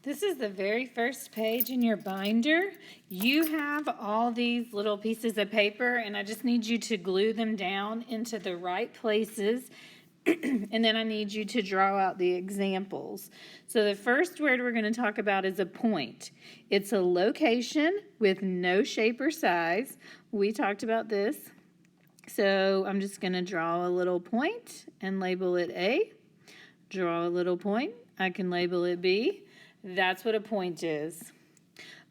This is the very first page in your binder. You have all these little pieces of paper, and I just need you to glue them down into the right places. And then I need you to draw out the examples. So the first word we're going to talk about is a point. It's a location with no shape or size. We talked about this. So I'm just going to draw a little point and label it A. Draw a little point. I can label it B. That's what a point is.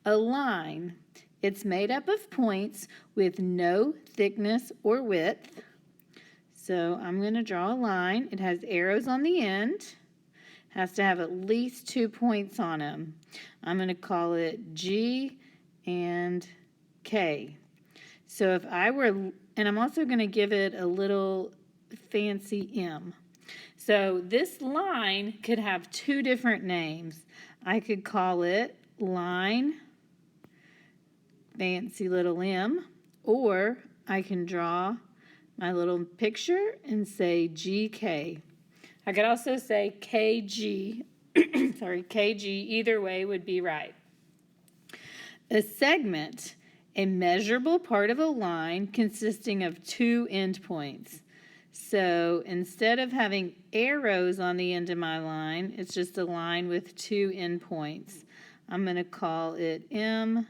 A line. It's made up of points with no thickness or width. So I'm going to draw a line. It has arrows on the end. Has to have at least 2 points on them. I'm going to call it G and K. So if I were, and I'm also going to give it a little fancy M. So this line could have 2 different names. I could call it line, fancy little M, or I can draw my little picture and say GK. I could also say KG, sorry, KG, either way would be right. A segment, a measurable part of a line consisting of 2 endpoints. So instead of having arrows on the end of my line, it's just a line with 2 endpoints. I'm going to call it ML.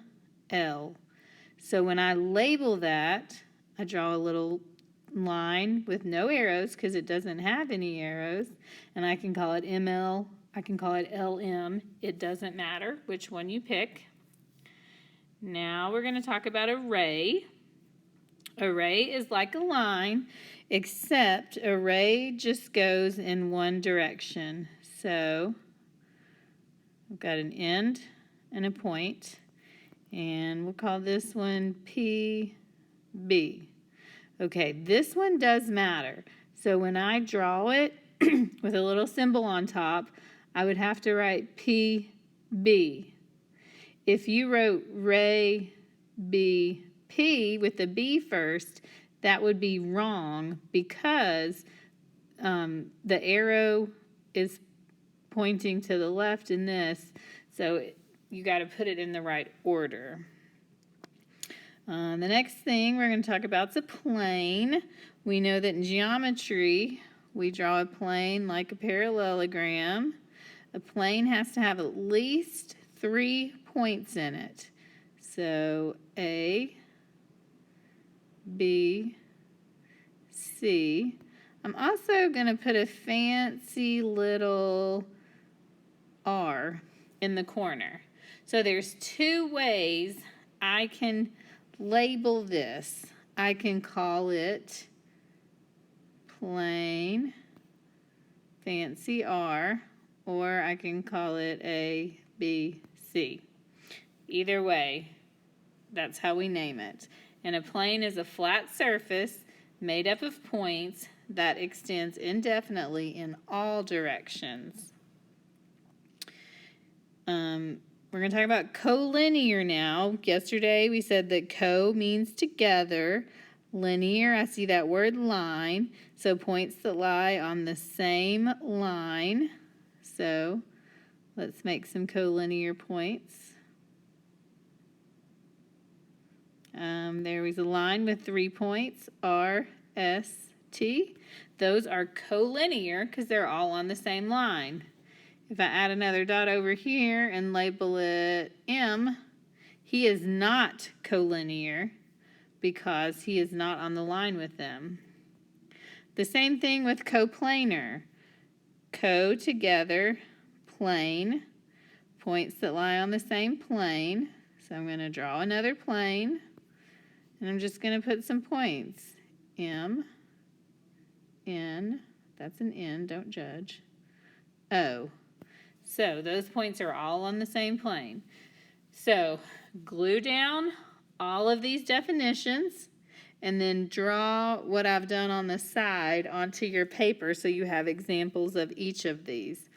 So when I label that, I draw a little line with no arrows because it doesn't have any arrows, and I can call it ML, I can call it LM. It doesn't matter which one you pick. Now we're going to talk about array. Array is like a line, except array just goes in one direction. So I've got an end and a point, and we'll call this one PB. Okay, this one does matter. So when I draw it with a little symbol on top, I would have to write PB. If you wrote Ray BP with the B first, that would be wrong because the arrow is pointing to the left in this, so you got to put it in the right order. The next thing we're going to talk about is a plane. We know that in geometry, we draw a plane like a parallelogram. A plane has to have at least 3 points in it. So A, B, C. I'm also going to put a fancy little R in the corner. So there's 2 ways I can label this. I can call it plane, fancy R, or I can call it A, B, C. Either way, that's how we name it. And a plane is a flat surface made up of points that extends indefinitely in all directions. We're going to talk about collinear now. Yesterday we said that co means together. Linear, I see that word line. So points that lie on the same line. So let's make some collinear points. There was a line with 3 points, R, S, T. Those are collinear because they're all on the same line. If I add another dot over here and label it M, he is not collinear because he is not on the line with them. The same thing with coplanar. Co together, plane, points that lie on the same plane. So I'm going to draw another plane, and I'm just going to put some points. M, N, that's an N, don't judge, O. So those points are all on the same plane. So glue down all of these definitions and then draw what I've done on the side onto your paper so you have examples of each of these.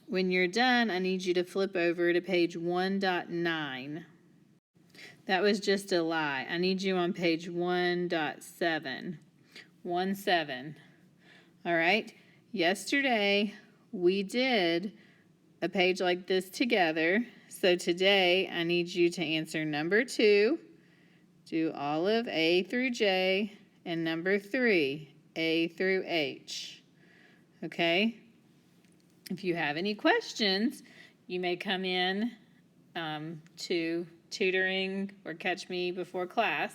When you're done, I need you to flip over to page 1.9. That was just a lie. I need you on page 1.7. 1.7. All right. Yesterday, we did a page like this together. So today I need you to answer number 2, do all of A through J, and number 3, A through H. Okay? If you have any questions, you may come in to tutoring or catch me before class.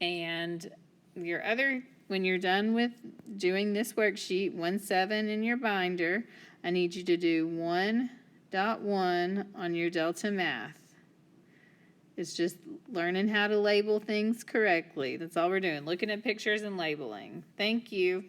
And when you're done with doing this worksheet, 1-7 in your binder, I need you to do 1.1 on your Delta Math. It's just learning how to label things correctly. That's all we're doing, looking at pictures and labeling. Thank you.